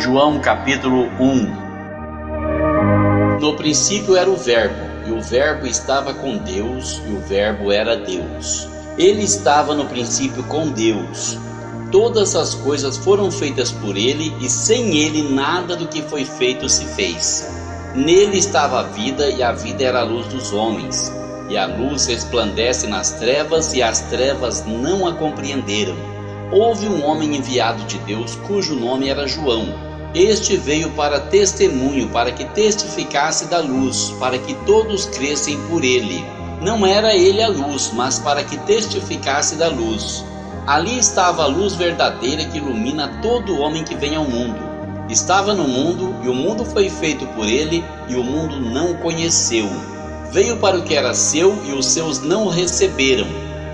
João capítulo 1. No princípio era o Verbo, e o Verbo estava com Deus, e o Verbo era Deus. Ele estava no princípio com Deus. Todas as coisas foram feitas por ele, e sem ele nada do que foi feito se fez. Nele estava a vida, e a vida era a luz dos homens. E a luz resplandece nas trevas, e as trevas não a compreenderam. Houve um homem enviado de Deus, cujo nome era João. Este veio para testemunho, para que testificasse da luz, para que todos crescem por ele. Não era ele a luz, mas para que testificasse da luz. Ali estava a luz verdadeira que ilumina todo homem que vem ao mundo. Estava no mundo, e o mundo foi feito por ele, e o mundo não o conheceu. Veio para o que era seu, e os seus não o receberam.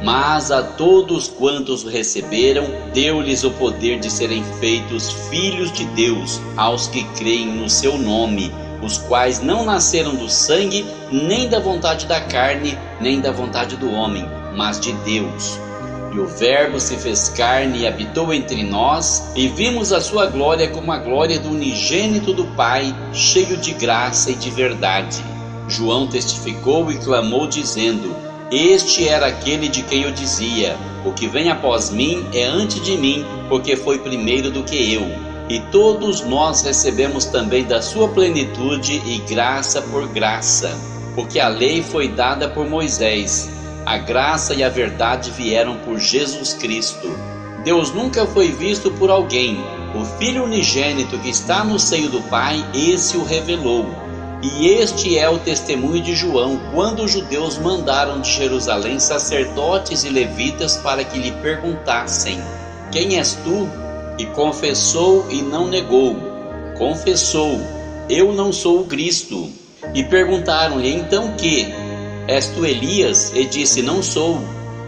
Mas a todos quantos o receberam, deu-lhes o poder de serem feitos filhos de Deus, aos que creem no seu nome, os quais não nasceram do sangue, nem da vontade da carne, nem da vontade do homem, mas de Deus. E o Verbo se fez carne e habitou entre nós, e vimos a sua glória como a glória do unigênito do Pai, cheio de graça e de verdade. João testificou e clamou dizendo: Este era aquele de quem eu dizia: O que vem após mim é antes de mim, porque foi primeiro do que eu. E todos nós recebemos também da sua plenitude e graça por graça. Porque a lei foi dada por Moisés, a graça e a verdade vieram por Jesus Cristo. Deus nunca foi visto por alguém. O Filho unigênito que está no seio do Pai, esse o revelou. E este é o testemunho de João, quando os judeus mandaram de Jerusalém sacerdotes e levitas para que lhe perguntassem: Quem és tu? E confessou e não negou. Confessou: Eu não sou o Cristo. E perguntaram-lhe: Então que? És tu Elias? E disse: Não sou.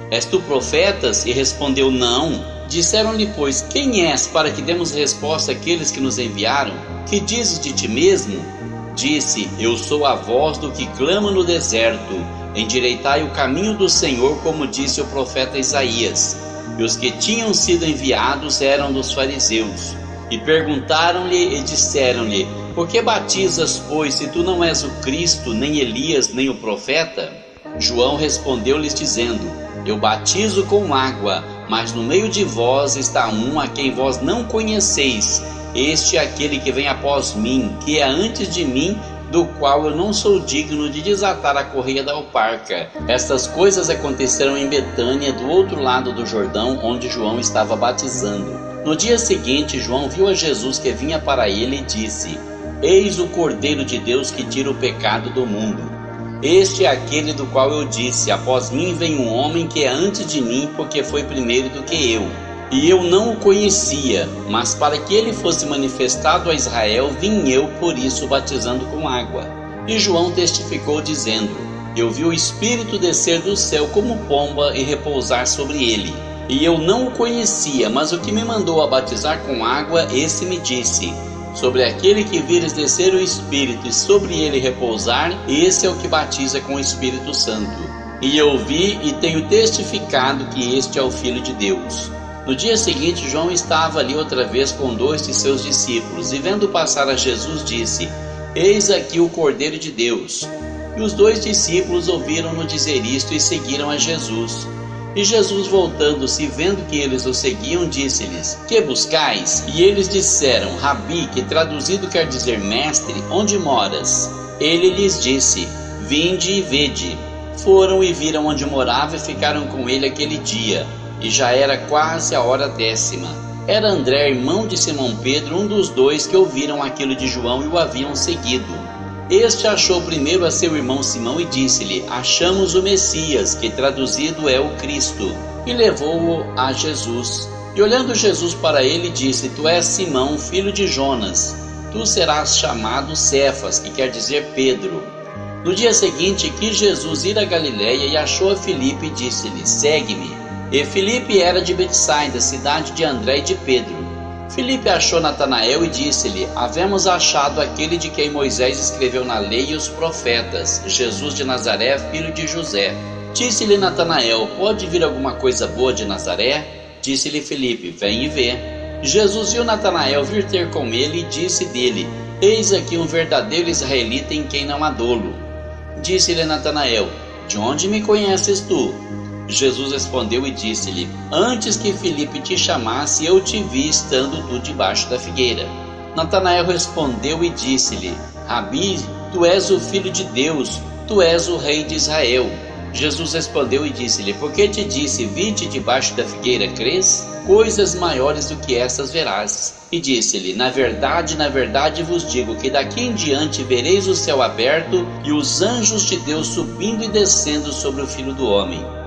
És tu profetas? E respondeu: Não. Disseram-lhe, pois: Quem és, para que demos resposta àqueles que nos enviaram? Que dizes de ti mesmo? Disse: Eu sou a voz do que clama no deserto, endireitai o caminho do Senhor, como disse o profeta Isaías. E os que tinham sido enviados eram dos fariseus. E perguntaram-lhe e disseram-lhe: Por que batizas, pois, se tu não és o Cristo, nem Elias, nem o profeta? João respondeu-lhes dizendo: Eu batizo com água, mas no meio de vós está um a quem vós não conheceis. Este é aquele que vem após mim, que é antes de mim, do qual eu não sou digno de desatar a correia da alparca. Estas coisas aconteceram em Betânia, do outro lado do Jordão, onde João estava batizando. No dia seguinte, João viu a Jesus que vinha para ele e disse: Eis o Cordeiro de Deus que tira o pecado do mundo. Este é aquele do qual eu disse: Após mim vem um homem que é antes de mim, porque foi primeiro do que eu. E eu não o conhecia, mas para que ele fosse manifestado a Israel, vim eu por isso batizando com água. E João testificou dizendo: Eu vi o Espírito descer do céu como pomba e repousar sobre ele. E eu não o conhecia, mas o que me mandou a batizar com água, esse me disse: Sobre aquele que vires descer o Espírito e sobre ele repousar, esse é o que batiza com o Espírito Santo. E eu vi e tenho testificado que este é o Filho de Deus. No dia seguinte, João estava ali outra vez com 2 de seus discípulos, e vendo passar a Jesus, disse: Eis aqui o Cordeiro de Deus. E os 2 discípulos ouviram-no dizer isto e seguiram a Jesus. E Jesus, voltando-se e vendo que eles o seguiam, disse-lhes: Que buscais? E eles disseram: Rabi, que traduzido quer dizer mestre, onde moras? Ele lhes disse: Vinde e vede. Foram e viram onde morava e ficaram com ele aquele dia. E já era quase a hora 10ª. Era André, irmão de Simão Pedro, um dos 2 que ouviram aquilo de João e o haviam seguido. Este achou primeiro a seu irmão Simão e disse-lhe: Achamos o Messias, que traduzido é o Cristo. E levou-o a Jesus. E olhando Jesus para ele, disse: Tu és Simão, filho de Jonas. Tu serás chamado Cefas, que quer dizer Pedro. No dia seguinte quis Jesus ir a Galiléia e achou a Filipe e disse-lhe: Segue-me. E Filipe era de Betsaida, cidade de André e de Pedro. Filipe achou Natanael e disse-lhe: Havemos achado aquele de quem Moisés escreveu na lei e os profetas, Jesus de Nazaré, filho de José. Disse-lhe Natanael: Pode vir alguma coisa boa de Nazaré? Disse-lhe Filipe: Vem e vê. Jesus viu Natanael vir ter com ele e disse dele: Eis aqui um verdadeiro israelita em quem não há dolo. Disse-lhe Natanael: De onde me conheces tu? Jesus respondeu e disse-lhe: Antes que Filipe te chamasse, eu te vi estando tu debaixo da figueira. Natanael respondeu e disse-lhe: Rabi, tu és o Filho de Deus, tu és o Rei de Israel. Jesus respondeu e disse-lhe: Por que te disse, vi-te debaixo da figueira, crês? Coisas maiores do que estas verás. E disse-lhe: na verdade vos digo que daqui em diante vereis o céu aberto e os anjos de Deus subindo e descendo sobre o Filho do Homem.